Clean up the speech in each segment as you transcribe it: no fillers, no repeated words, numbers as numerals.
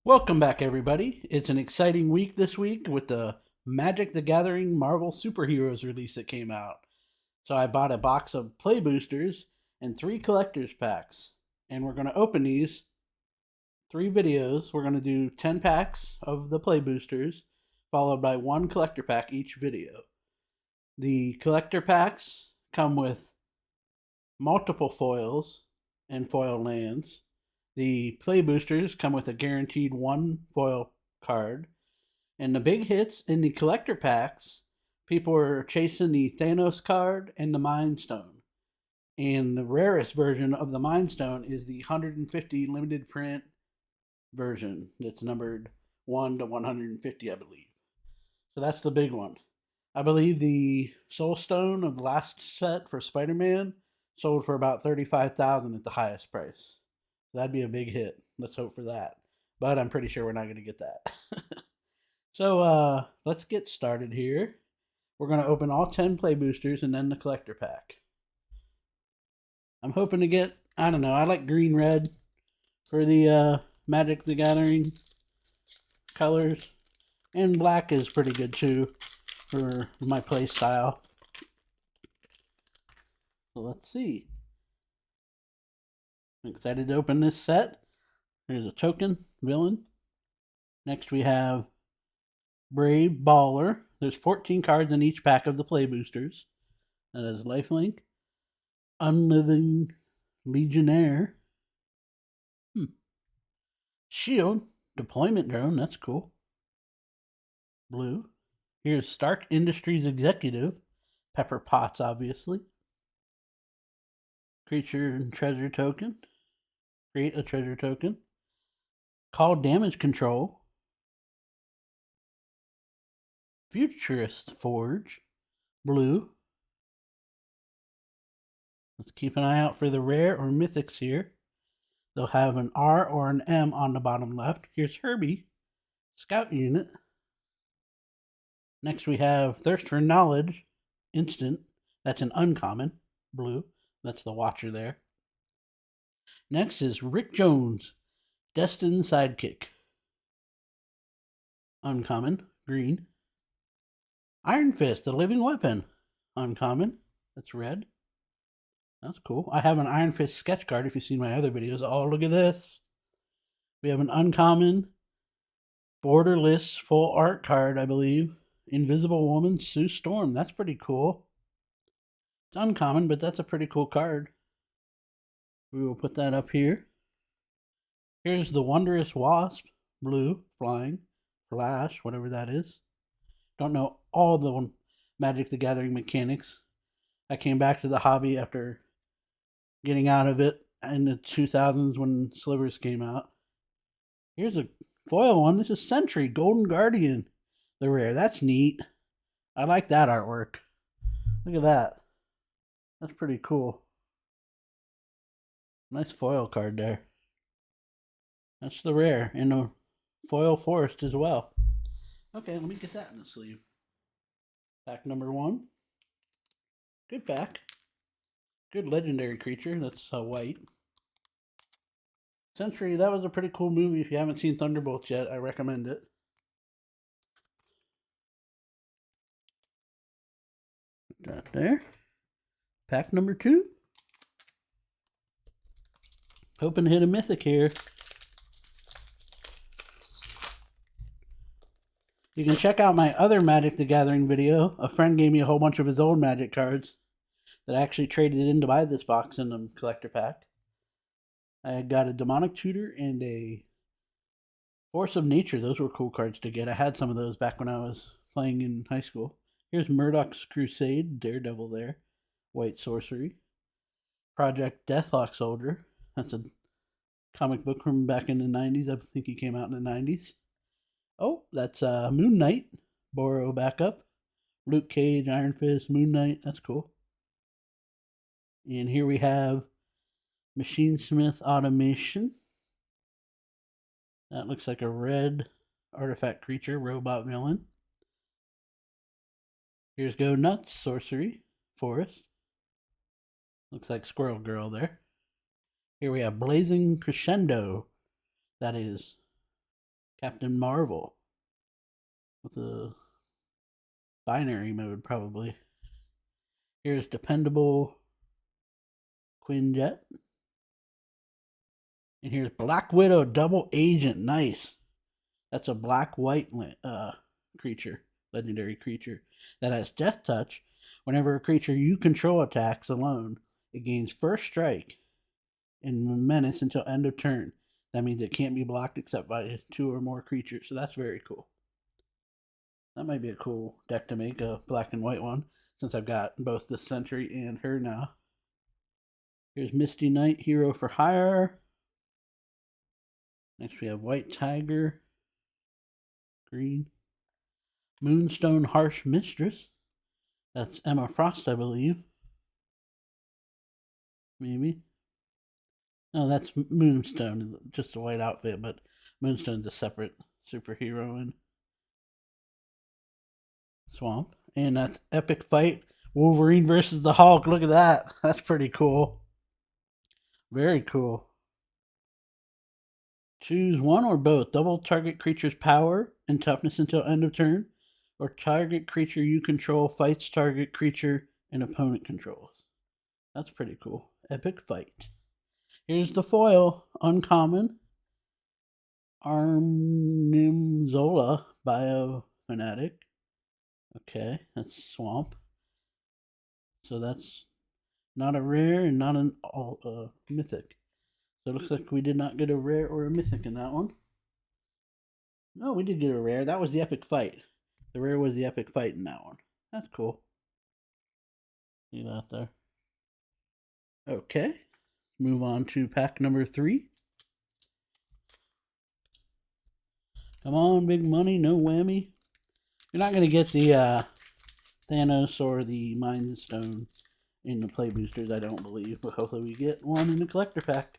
Welcome back, everybody. It's an exciting week this week with the Magic the Gathering Marvel Superheroes release that came out. So I bought a box of play boosters and three collector's packs. And we're going to open these three videos. We're going to do 10 packs of the play boosters, followed by one collector pack each video. The collector packs come with multiple foils and foil lands. The play boosters come with a guaranteed one foil card. And the big hits in the collector packs, people are chasing the Thanos card and the Mind Stone. And the rarest version of the Mind Stone is the 150 limited print version that's numbered 1 to 150, I believe. So that's the big one. I believe the Soul Stone of the last set for Spider Man sold for about 35,000 at the highest price. That'd be a big hit. Let's hope for that. But I'm pretty sure we're not going to get that. So let's get started here. We're going to open all 10 play boosters and then the collector pack. I'm hoping to get, I don't know, I like green red for the Magic the Gathering colors. And black is pretty good too for my play style. So let's see. I'm excited to open this set. Here's a token villain. Next we have Brave Baller. There's 14 cards in each pack of the play boosters. That is lifelink. Unliving Legionnaire. Shield. Deployment drone. That's cool. Blue. Here's Stark Industries Executive. Pepper Potts, obviously. Creature and treasure token. Create a treasure token. Call damage control. Futurist Forge. Blue. Let's keep an eye out for the rare or mythics here. They'll have an R or an M on the bottom left. Here's Herbie. Scout unit. Next we have Thirst for Knowledge. Instant. That's an uncommon. Blue. That's the Watcher there. Next is Rick Jones. Destined Sidekick. Uncommon. Green. Iron Fist, the living weapon. Uncommon. That's red. That's cool. I have an Iron Fist sketch card if you've seen my other videos. Oh, look at this. We have an uncommon borderless full art card, I believe. Invisible Woman, Sue Storm. That's pretty cool. It's uncommon, but that's a pretty cool card. We will put that up here. Here's the Wondrous Wasp. Blue, flying, flash, whatever that is. Don't know all the Magic the Gathering mechanics. I came back to the hobby after getting out of it in the 2000s when Slivers came out. Here's a foil one. This is Sentry, Golden Guardian. The rare. That's neat. I like that artwork. Look at that. That's pretty cool. Nice foil card there. That's the rare. And the foil forest as well. Okay, let me get that in the sleeve. Pack number 1. Good pack. Good legendary creature. That's white. Sentry, that was a pretty cool movie. If you haven't seen Thunderbolts yet, I recommend it. Put that there. Pack number 2. Hoping to hit a mythic here. You can check out my other Magic the Gathering video. A friend gave me a whole bunch of his old Magic cards that I actually traded in to buy this box in the collector pack. I got a Demonic Tutor and a Force of Nature. Those were cool cards to get. I had some of those back when I was playing in high school. Here's Murdoch's Crusade, Daredevil there. White Sorcery. Project Deathlock Soldier. That's a comic book from back in the 90s. I think he came out in the 90s. Oh, that's Moon Knight. Boro backup. Luke Cage, Iron Fist, Moon Knight. That's cool. And here we have Machinesmith Automation. That looks like a red artifact creature, robot villain. Here's Go Nuts, Sorcery, Forest. Looks like Squirrel Girl there. Here we have Blazing Crescendo. That is Captain Marvel with a binary mode, probably. Here's Dependable Quinjet. And here's Black Widow Double Agent. Nice. That's a black-white creature, legendary creature, that has Death Touch. Whenever a creature you control attacks alone, it gains first strike and menace until end of turn. That means it can't be blocked except by 2 or more creatures, so that's very cool. That might be a cool deck to make, a black and white one, since I've got both the Sentry and her now. Here's Misty Knight, Hero for Hire. Next we have White Tiger, green. Moonstone Harsh Mistress. That's Emma Frost, I believe. Maybe. No, that's Moonstone, just a white outfit, but Moonstone's a separate superhero in Swamp. And that's Epic Fight, Wolverine versus the Hulk. Look at that. That's pretty cool. Very cool. Choose one or both. Double target creature's power and toughness until end of turn, or target creature you control fights target creature and opponent controls. That's pretty cool. Epic Fight. Here's the foil. Uncommon. Arnimzola Biofanatic. Okay, that's Swamp. So that's not a rare and not an mythic. So it looks like we did not get a rare or a mythic in that one. No, we did get a rare. That was the Epic Fight. The rare was the Epic Fight in that one. That's cool. See that there. Okay. Move on to pack number 3. Come on, big money, no whammy. You're not going to get the Thanos or the Mind Stone in the play boosters, I don't believe. But hopefully we get one in the collector pack.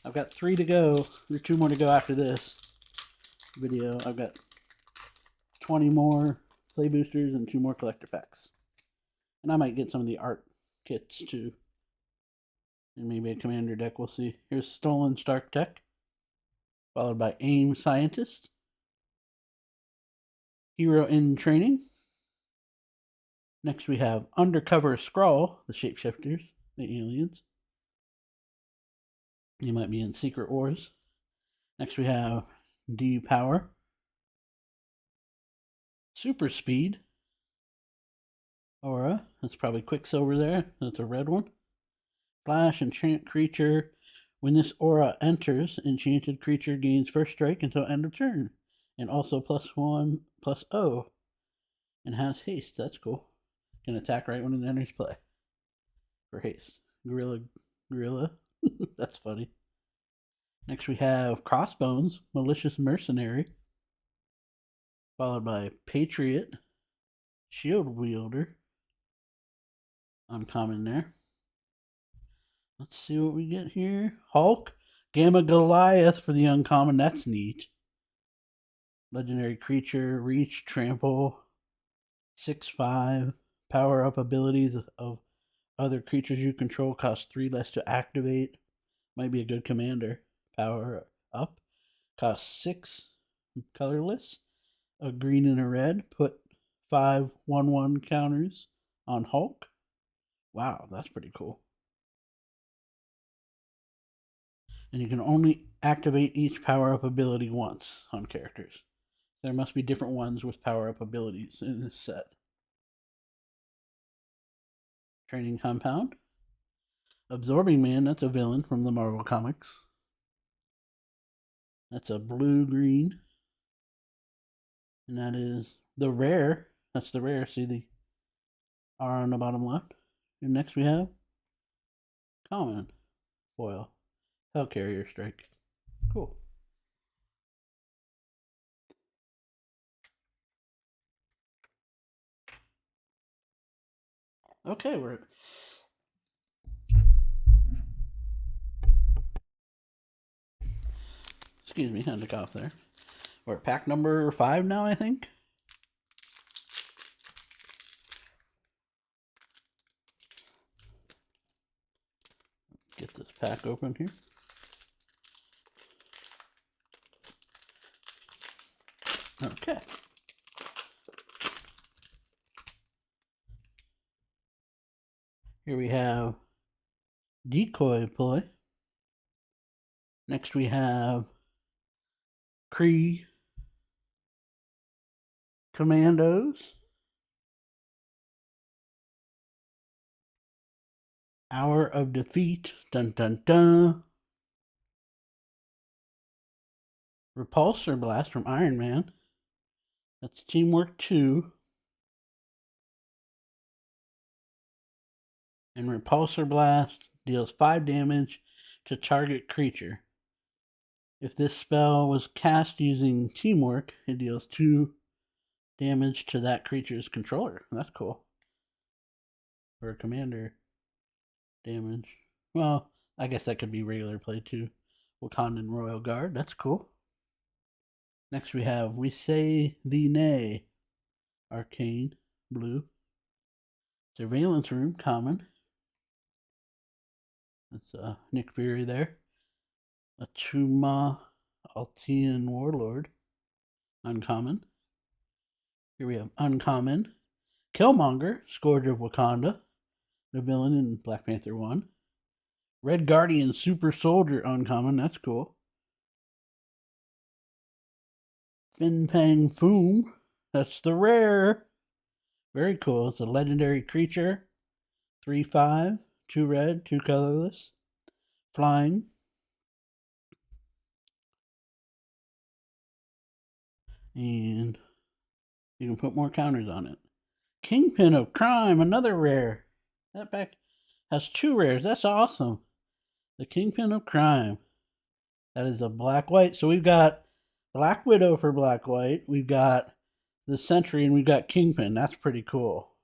I've got 3 to go. There's 2 more to go after this video. I've got 20 more play boosters and 2 more collector packs. And I might get some of the art kits too. And maybe a commander deck, we'll see. Here's Stolen Stark Tech, followed by AIM Scientist. Hero in Training. Next we have Undercover Skrull, the shapeshifters, the aliens. You might be in Secret Wars. Next we have D-Power. Super Speed. Aura, that's probably Quicksilver there. That's a red one. Flash, Enchant Creature. When this aura enters, enchanted creature gains first strike until end of turn. And also +1/+0. And has haste. That's cool. Can attack right when it enters play. For haste. Gorilla. That's funny. Next we have Crossbones, Malicious Mercenary. Followed by Patriot, Shield Wielder. Uncommon there. Let's see what we get here. Hulk, Gamma Goliath for the uncommon. That's neat. Legendary creature, reach, trample, 6/5. Power up abilities of other creatures you control cost 3 less to activate. Might be a good commander. Power up. Cost 6 colorless. A green and a red. Put 5/1/1 counters on Hulk. Wow, that's pretty cool. And you can only activate each power-up ability once on characters. There must be different ones with power-up abilities in this set. Training Compound. Absorbing Man, that's a villain from the Marvel Comics. That's a blue-green. And that is the rare. That's the rare. See the R on the bottom left. And next we have common foil. Hellcarrier Strike. Cool. Okay, we're excuse me, had to cough there. We're at pack number 5 now, I think. Get this pack open here. Okay. Here we have Decoy Ploy. Next we have Kree Commandos. Hour of Defeat. Dun dun dun. Repulsor Blast from Iron Man. That's Teamwork 2. And Repulsor Blast deals 5 damage to target creature. If this spell was cast using Teamwork, it deals 2 damage to that creature's controller. That's cool. For a commander damage. Well, I guess that could be regular play too. Wakandan Royal Guard. That's cool. Next we have We Say Thee Nay. Arcane. Blue. Surveillance Room. Common. That's Nick Fury there. Atuma Altian Warlord. Uncommon. Here we have Uncommon. Killmonger. Scourge of Wakanda. The villain in Black Panther 1. Red Guardian Super Soldier. Uncommon. That's cool. Fin Fang Foom. That's the rare. Very cool. It's a legendary creature. 3/5. 2 red, 2 colorless. Flying. And you can put more counters on it. Kingpin of Crime. Another rare. That pack has 2 rares. That's awesome. The Kingpin of Crime. That is a black-white. So we've got Black Widow for black-white. We've got the Sentry, and we've got Kingpin. That's pretty cool.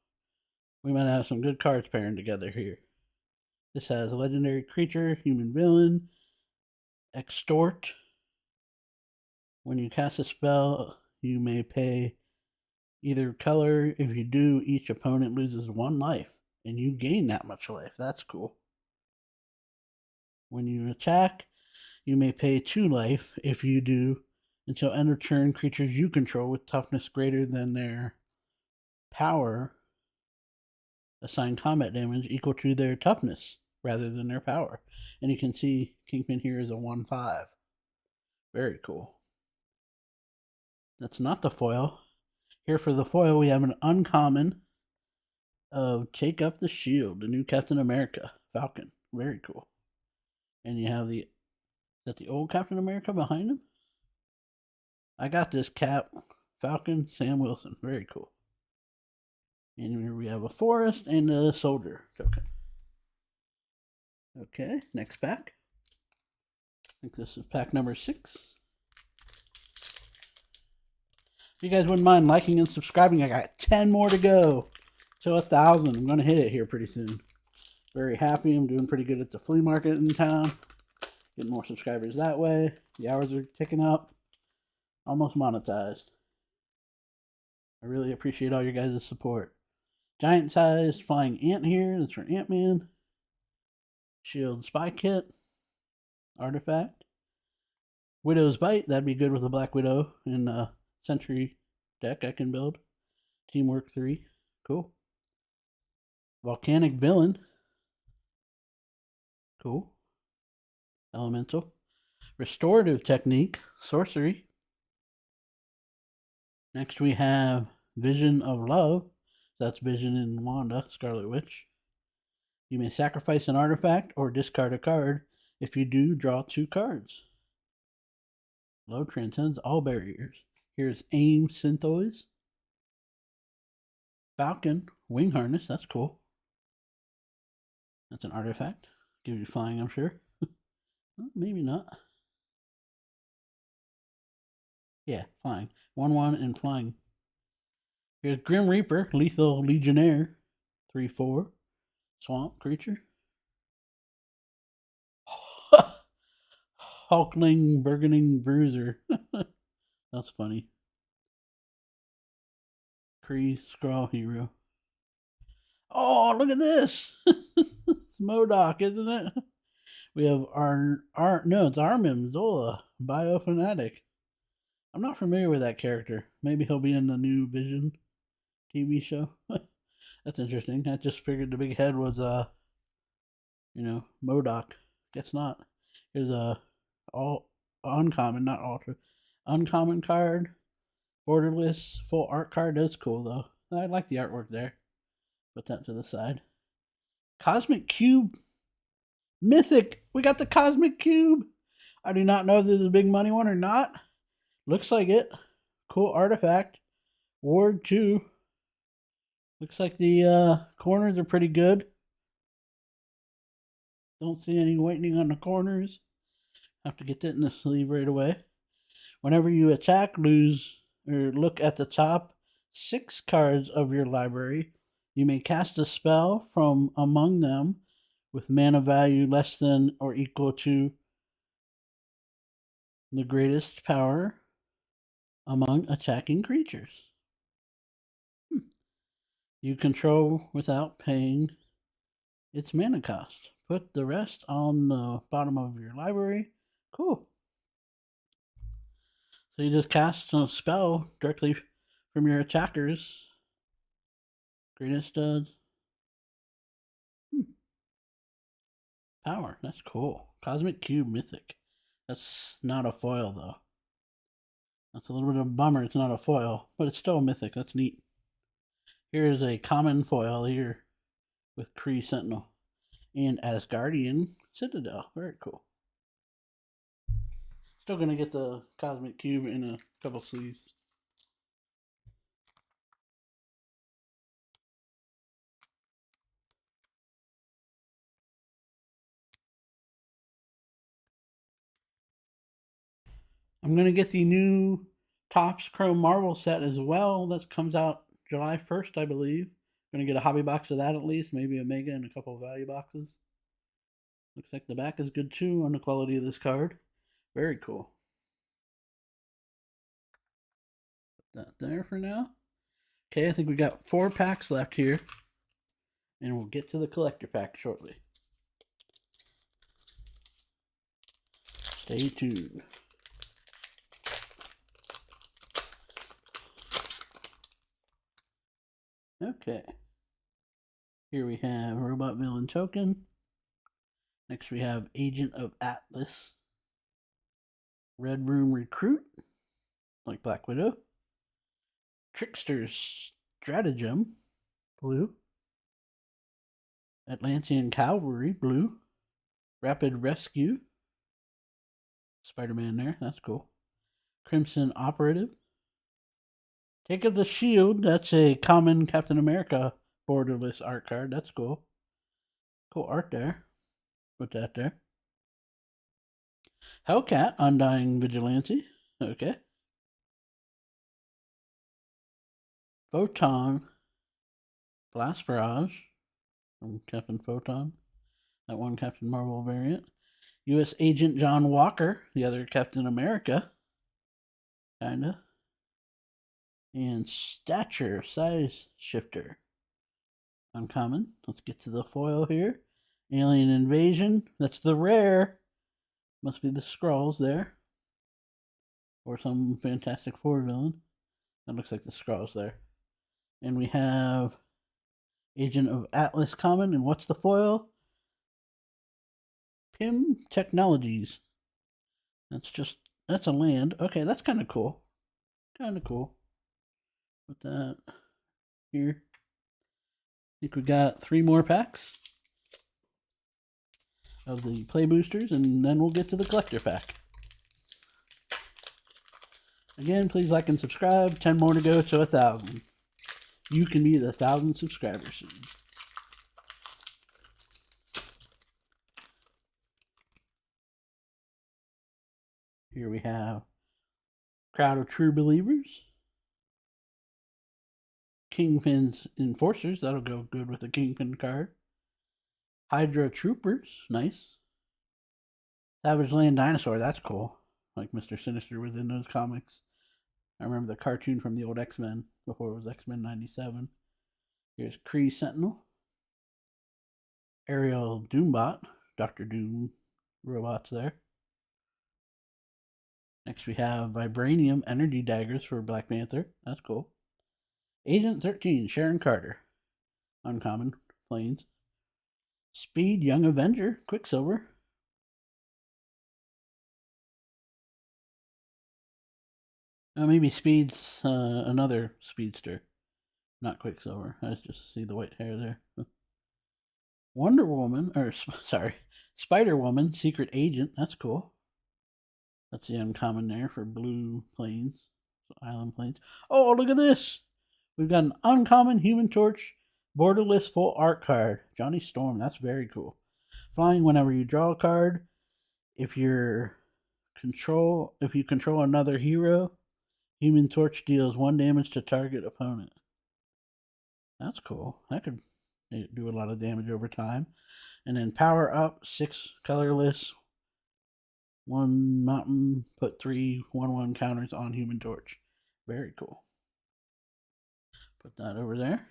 We might have some good cards pairing together here. This has a legendary creature, human villain, Extort. When you cast a spell, you may pay either color. If you do, each opponent loses 1 life, and you gain that much life. That's cool. When you attack, you may pay 2 life. If you do, until end of turn, creatures you control with toughness greater than their power assign combat damage equal to their toughness rather than their power. And you can see Kingpin here is a 1/5. Very cool. That's not the foil. Here for the foil, we have an uncommon of Take Up the Shield, the new Captain America, Falcon. Very cool. And you have is that the old Captain America behind him? I got this Cap, Falcon, Sam Wilson. Very cool. And here we have a forest and a soldier token. Okay, next pack. I think this is pack number 6. If you guys wouldn't mind liking and subscribing, I got 10 more to go. So 1,000. I'm going to hit it here pretty soon. Very happy. I'm doing pretty good at the flea market in town. Getting more subscribers that way. The hours are ticking up. Almost monetized. I really appreciate all your guys' support. Giant sized flying ant here. That's for Ant-Man. Shield Spy Kit. Artifact. Widow's Bite. That'd be good with a Black Widow and Sentry deck I can build. Teamwork 3. Cool. Volcanic Villain. Cool. Elemental. Restorative Technique. Sorcery. Next we have Vision of Love. That's Vision and Wanda, Scarlet Witch. You may sacrifice an artifact or discard a card. If you do, draw 2 cards. Love transcends all barriers. Here's Aim Synthoids. Falcon, Wing Harness, that's cool. That's an artifact. Gives you flying, I'm sure. Well, maybe not. Yeah, flying. 1/1 and flying. Here's Grim Reaper, Lethal Legionnaire. 3/4. Swamp creature. Hulkling Burgeoning Bruiser. That's funny. Kree Skrull Hero. Oh, look at this! It's MODOK, isn't it? We have it's Armin Zola, Biofanatic. I'm not familiar with that character. Maybe he'll be in the new Vision TV show. That's interesting. I just figured the big head was MODOK. Guess not. Here's a all uncommon, not ultra uncommon card. Borderless full art card. That's cool though. I like the artwork there. Put that to the side. Cosmic Cube Mythic. We got the Cosmic Cube. I do not know if this is a big money one or not. Looks like it. Cool artifact. Ward 2. Looks like the corners are pretty good. Don't see any whitening on the corners. Have to get that in the sleeve right away. Whenever you attack, lose, or look at the top 6 cards of your library, you may cast a spell from among them with mana value less than or equal to the greatest power among attacking creatures. You control without paying its mana cost. Put the rest on the bottom of your library. Cool. So you just cast a spell directly from your attackers. Greatest power. That's cool. Cosmic Cube Mythic. That's not a foil though. That's a little bit of a bummer. It's not a foil, but it's still a mythic. That's neat. Here's a common foil here with Kree Sentinel and Asgardian Citadel. Very cool. Still gonna get the Cosmic Cube in a couple sleeves. I'm gonna get the new Topps Chrome Marvel set as well. That comes out July 1st, I believe. Gonna get a hobby box of that at least, maybe a mega and a couple of value boxes. Looks like the back is good too on the quality of this card. Very cool. Put that there for now. Okay, I think we got 4 packs left here. And we'll get to the collector pack shortly. Stay tuned. Okay. Here we have Robot Villain Token. Next we have Agent of Atlas. Red Room Recruit, like Black Widow. Trickster Stratagem, blue. Atlantean Cavalry, blue. Rapid Rescue. Spider-Man there, that's cool. Crimson Operative. Take of the Shield, that's a common Captain America borderless art card. That's cool. Cool art there. Put that there. Hellcat, Undying Vigilante. Okay. Photon. Blast Barrage from Captain Photon. That one Captain Marvel variant. U.S. Agent John Walker, the other Captain America. Kinda. And Stature Size Shifter. Uncommon. Let's get to the foil here. Alien Invasion. That's the rare. Must be the Skrulls there. Or some Fantastic Four villain. That looks like the Skrulls there. And we have Agent of Atlas common. And what's the foil? Pym Technologies. That's a land. Okay, that's kind of cool. Kind of cool. Put that here. I think we got 3 more packs of the play boosters, and then we'll get to the collector pack. Again, please like and subscribe. 10 more to go to 1,000. You can be the 1,000 subscribers soon. Here we have Crowd of True Believers. Kingpin's Enforcers. That'll go good with the Kingpin card. Hydra Troopers. Nice. Savage Land Dinosaur. That's cool. Like Mr. Sinister was in those comics. I remember the cartoon from the old X-Men before it was X-Men 97. Here's Kree Sentinel. Ariel Doombot. Dr. Doom robots there. Next we have Vibranium Energy Daggers for Black Panther. That's cool. Agent 13, Sharon Carter. Uncommon, planes. Speed, Young Avenger, Quicksilver. Maybe Speed's another speedster, not Quicksilver. I just see the white hair there. Wonder Woman, or sorry, Spider Woman, Secret Agent. That's cool. That's the uncommon there for blue planes, island planes. Oh, look at this! We've got an uncommon Human Torch, borderless full art card. Johnny Storm. That's very cool. Flying whenever you draw a card. If you control another hero, Human Torch deals 1 damage to target opponent. That's cool. That could do a lot of damage over time. And then power up, 6 colorless, 1 mountain, put 3 1/1 counters on Human Torch. Very cool. Put that over there.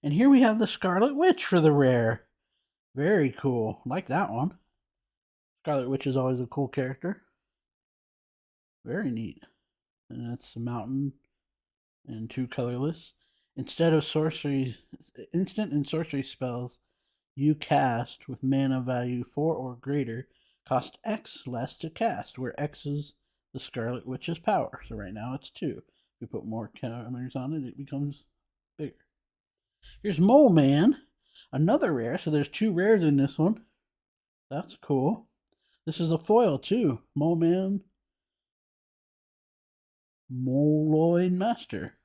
And here we have the Scarlet Witch for the rare. Very cool. Like that one. Scarlet Witch is always a cool character. Very neat. And that's a mountain and 2 colorless. Instead of sorcery, instant and sorcery spells you cast with mana value 4 or greater cost X less to cast, where X is the Scarlet Witch's power. So right now it's 2. If we put more counters on it, it becomes bigger. Here's Mole Man, another rare. So there's 2 rares in this one. That's cool. This is a foil too. Mole Man, Moloid Master.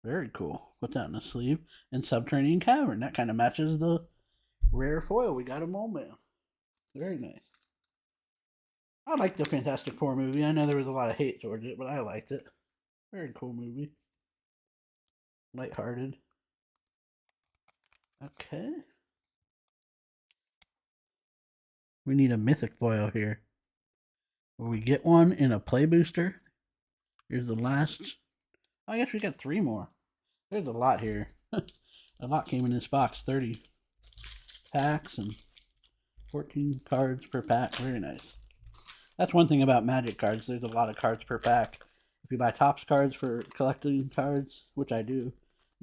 Very cool. Put that in the sleeve. And Subterranean Cavern. That kind of matches the rare foil we got a Mole Man. Very nice. I liked the Fantastic Four movie. I know there was a lot of hate towards it, but I liked it. Very cool movie. Lighthearted. Okay. We need a mythic foil here. Will we get one in a play booster? Here's the last. I guess we got 3 more. There's a lot here. A lot came in this box. 30 packs and 14 cards per pack. Very nice. That's one thing about Magic cards. There's a lot of cards per pack. If you buy Topps cards for collecting cards, which I do, you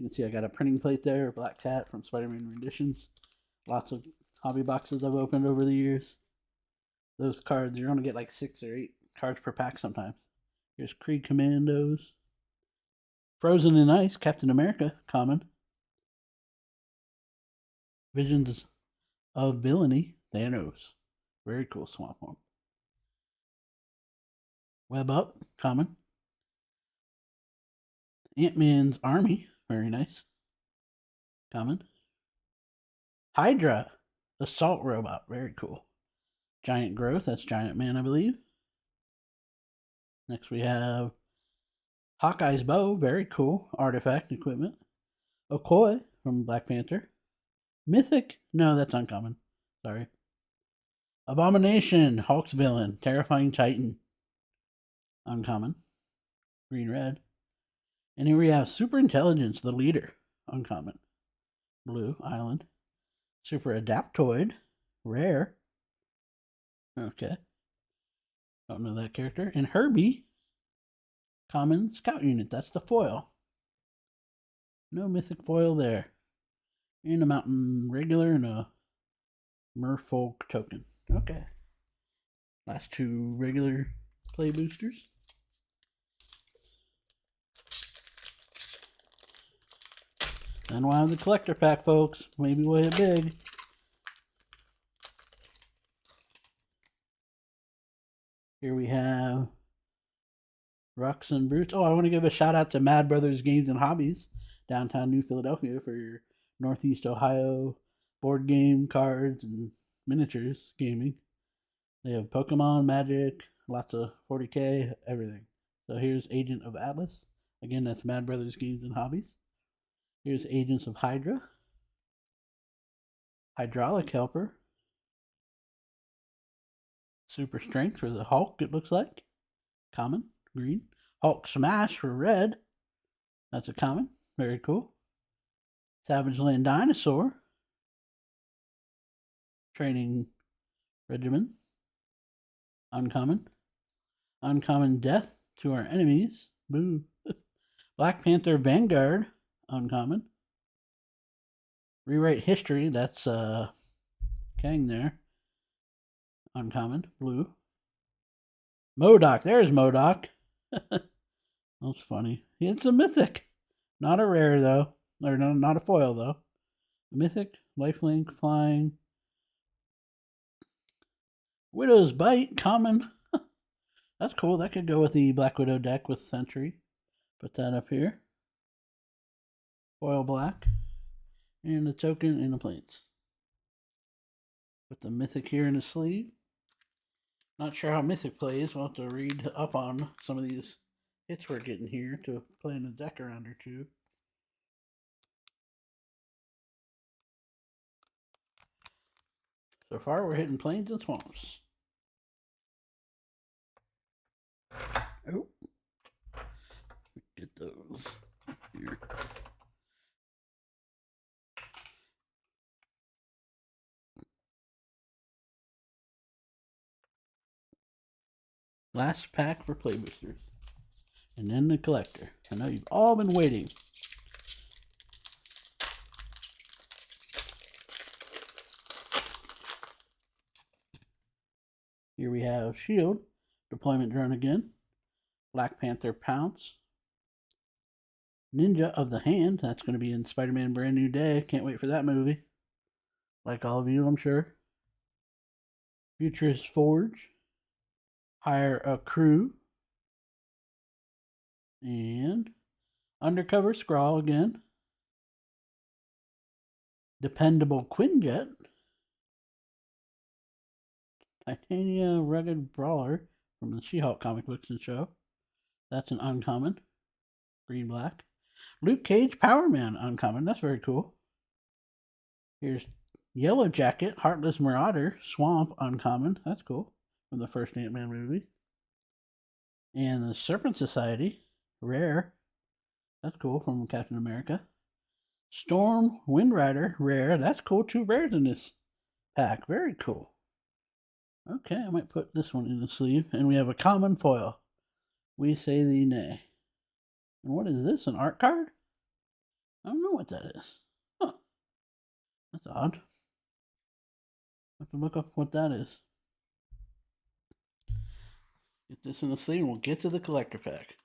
can see I got a printing plate there, Black Cat from Spider-Man Renditions. Lots of hobby boxes I've opened over the years. Those cards, you're going to get like 6 or 8 cards per pack sometimes. Here's Kree Commandos. Frozen in Ice, Captain America, common. Visions of Villainy, Thanos. Very cool swamp one. Web Up, common. Ant-Man's Army, very nice. Common. Hydra, Assault Robot, very cool. Giant Growth, that's Giant Man, I believe. Next we have Hawkeye's Bow, very cool. Artifact equipment. Okoye from Black Panther. Mythic, no, that's uncommon. Sorry. Abomination, Hulk's villain. Terrifying Titan. Uncommon. Green red. And here we have Super Intelligence, the leader. Uncommon. Blue island. Super Adaptoid. Rare. Okay. Don't know that character. And Herbie. Common Scout Unit. That's the foil. No mythic foil there. And a mountain regular and a Merfolk token. Okay. Last 2 regular play boosters. Then we'll have the collector pack, folks. Maybe we'll hit big. Here we have Rux and Brutes. Oh, I want to give a shout out to Mad Brothers Games and Hobbies, downtown New Philadelphia, for your Northeast Ohio board game, cards, and miniatures gaming. They have Pokemon, Magic, lots of 40K, everything. So here's Agent of Atlas. Again, that's Mad Brothers Games and Hobbies. Here's Agents of Hydra. Hydraulic Helper. Super Strength for the Hulk, it looks like. Common, green. Hulk Smash for red. That's a common. Very cool. Savage Land Dinosaur. Training Regimen. Uncommon. Uncommon Death to our enemies. Boo. Black Panther Vanguard. Uncommon. Rewrite History. That's Kang there. Uncommon. Blue. MODOK. There's MODOK. That's funny. It's a mythic. Not a rare, though. Or no, not a foil, though. Mythic. Lifelink. Flying. Widow's Bite. Common. That's cool. That could go with the Black Widow deck with Sentry. Put that up here. Foil black. And a token and a planes. Put the Mythic here in the sleeve. Not sure how Mythic plays. We'll have to read up on some of these hits we're getting here to play in a deck around or two. So far, we're hitting plains and swamps. Oh, get those here. Last pack for play boosters. And then the collector. I know you've all been waiting. Here we have Shield, Deployment Drone again. Black Panther Pounce. Ninja of the Hand. That's going to be in Spider-Man Brand New Day. Can't wait for that movie. Like all of you, I'm sure. Futurist Forge. Hire a Crew. And Undercover Scrawl again. Dependable Quinjet. Titania Rugged Brawler from the She-Hulk comic books and show. That's an uncommon. Green-black. Luke Cage Power Man, uncommon. That's very cool. Here's Yellow Jacket, Heartless Marauder, Swamp, uncommon. That's cool. From the first Ant-Man movie. And the Serpent Society, rare. That's cool, from Captain America. Storm Wind Rider, rare. That's cool. 2 rares in this pack. Very cool. Okay, I might put this one in the sleeve. And we have a common foil. We say thee nay. And what is this? An art card? I don't know what that is. Huh. That's odd. I have to look up what that is. Get this in the sleeve and we'll get to the collector pack.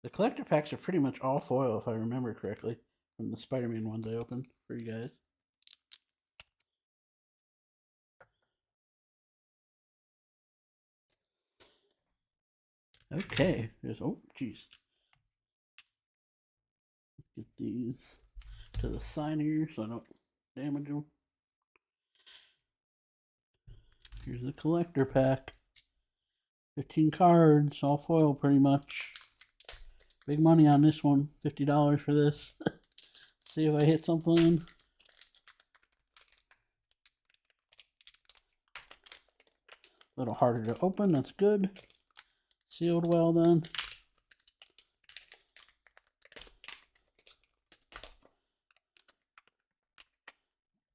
The collector packs are pretty much all foil, if I remember correctly, from the Spider-Man ones I opened for you guys. Okay, there's, oh, jeez. Get these to the side here so I don't damage them. Here's the collector pack. 15 cards, all foil pretty much. Big money on this one. $50 for this. See if I hit something. A little harder to open, that's good. Sealed well then.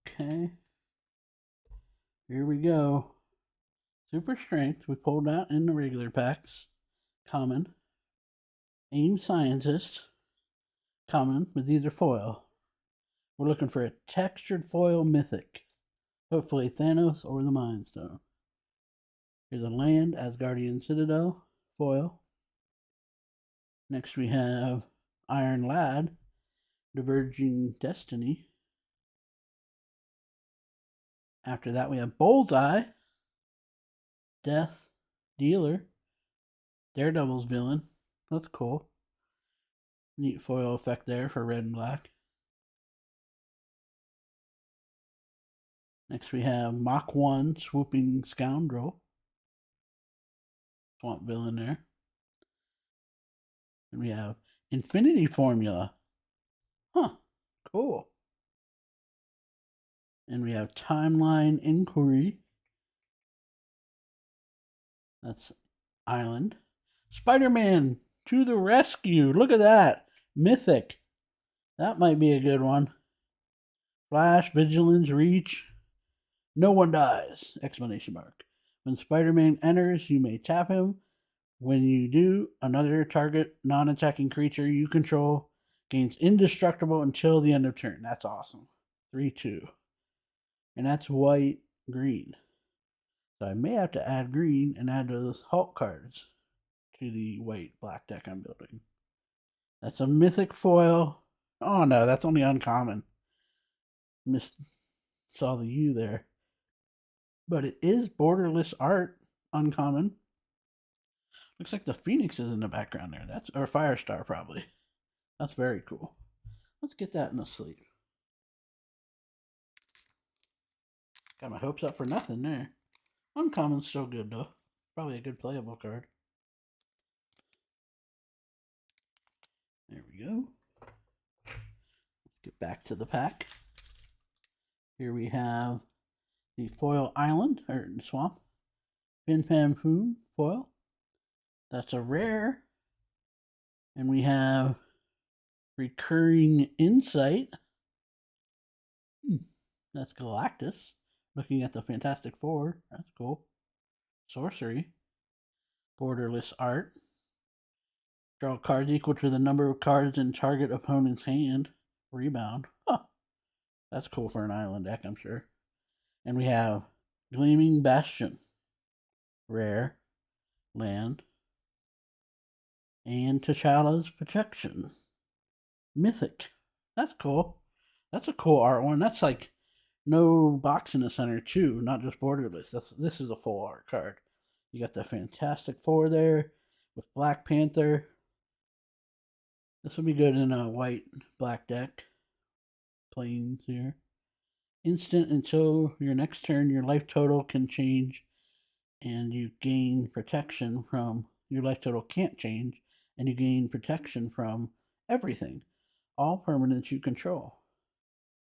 Okay. Here we go. Super Strength, we pulled out in the regular packs. Common. Aim Scientist. Common, but these are foil. We're looking for a textured foil mythic. Hopefully Thanos or the Mind Stone. Here's a land, Asgardian Citadel, foil. Next we have Iron Lad, Diverging Destiny. After that we have Bullseye, Death Dealer, Daredevil's villain. That's cool. Neat foil effect there for red and black. Next we have Mach 1, Swooping Scoundrel. Swamp villain there. And we have Infinity Formula. Huh, cool. And we have Timeline Inquiry. That's Island. Spider-Man to the rescue. Look at that. Mythic. That might be a good one. Flash, Vigilance, Reach. No one dies! Exclamation mark. When Spider-Man enters, you may tap him. When you do, another target non-attacking creature you control gains indestructible until the end of turn. That's awesome. 3/2. And that's white, green. So I may have to add green and add those Hulk cards to the white black deck I'm building. That's a mythic foil. Oh no, that's only uncommon. Missed saw the U there. But it is borderless art, uncommon. Looks like the Phoenix is in the background there. That's or Firestar probably. That's very cool. Let's get that in the sleeve. Got my hopes up for nothing there. Uncommon's still good though. Probably a good playable card. There we go. Let's get back to the pack. Here we have the Foil Island, or Swamp. Fin Fam Foom foil. That's a rare. And we have Recurring Insight. That's Galactus. Looking at the Fantastic Four. That's cool. Sorcery. Borderless art. Draw cards equal to the number of cards in target opponent's hand. Rebound. Huh. That's cool for an island deck, I'm sure. And we have Gleaming Bastion. Rare. Land. And T'Challa's Protection. Mythic. That's cool. That's a cool art one. That's like no box in the center too, not just borderless. This is a full art card. You got the Fantastic Four there with Black Panther. This would be good in a white black deck. Plains here. Instant until your next turn, your life total can change, and you gain protection from your life total can't change, and you gain protection from everything. All permanents you control.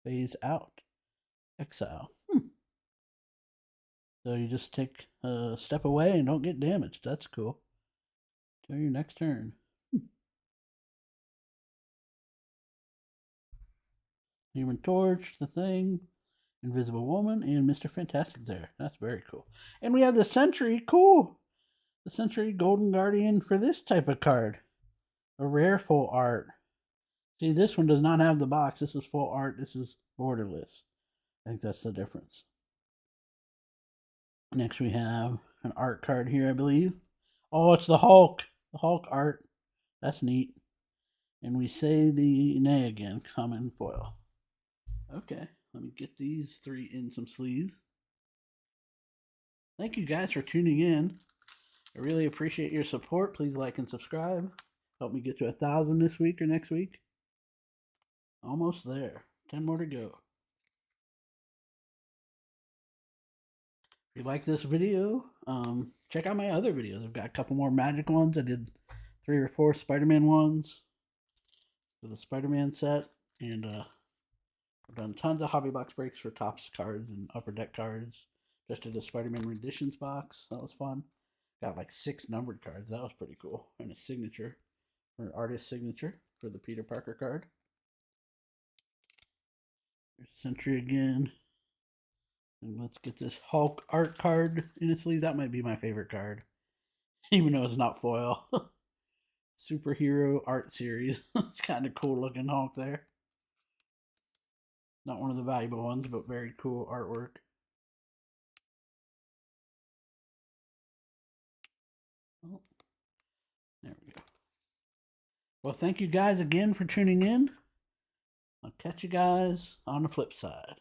Phase out. Exile. So you just take a step away and don't get damaged. That's cool. Till your next turn. Human Torch, the Thing, Invisible Woman, and Mr. Fantastic there. That's very cool. And we have the Sentry. Cool. The Sentry Golden Guardian for this type of card. A rare full art. See, this one does not have the box. This is full art. This is borderless. I think that's the difference. Next we have an art card here, I believe. Oh, it's the Hulk. The Hulk art. That's neat. And we say the nay again. Common foil. Okay, let me get these three in some sleeves. Thank you guys for tuning in. I really appreciate your support. Please like and subscribe. Help me get to 1,000 this week or next week. Almost there. 10 more to go. If you like this video, check out my other videos. I've got a couple more Magic ones. I did 3 or 4 Spider-Man ones for the Spider-Man set. And I've done tons of hobby box breaks for Topps cards and Upper Deck cards. Just did the Spider-Man Renditions box. That was fun. Got like 6 numbered cards. That was pretty cool. And a signature, or an artist signature for the Peter Parker card. There's Sentry again. And let's get this Hulk art card in its sleeve. That might be my favorite card. Even though it's not foil. Superhero art series. It's kind of cool looking Hulk there. Not one of the valuable ones, but very cool artwork. Oh, there we go. Well, thank you guys again for tuning in. I'll catch you guys on the flip side.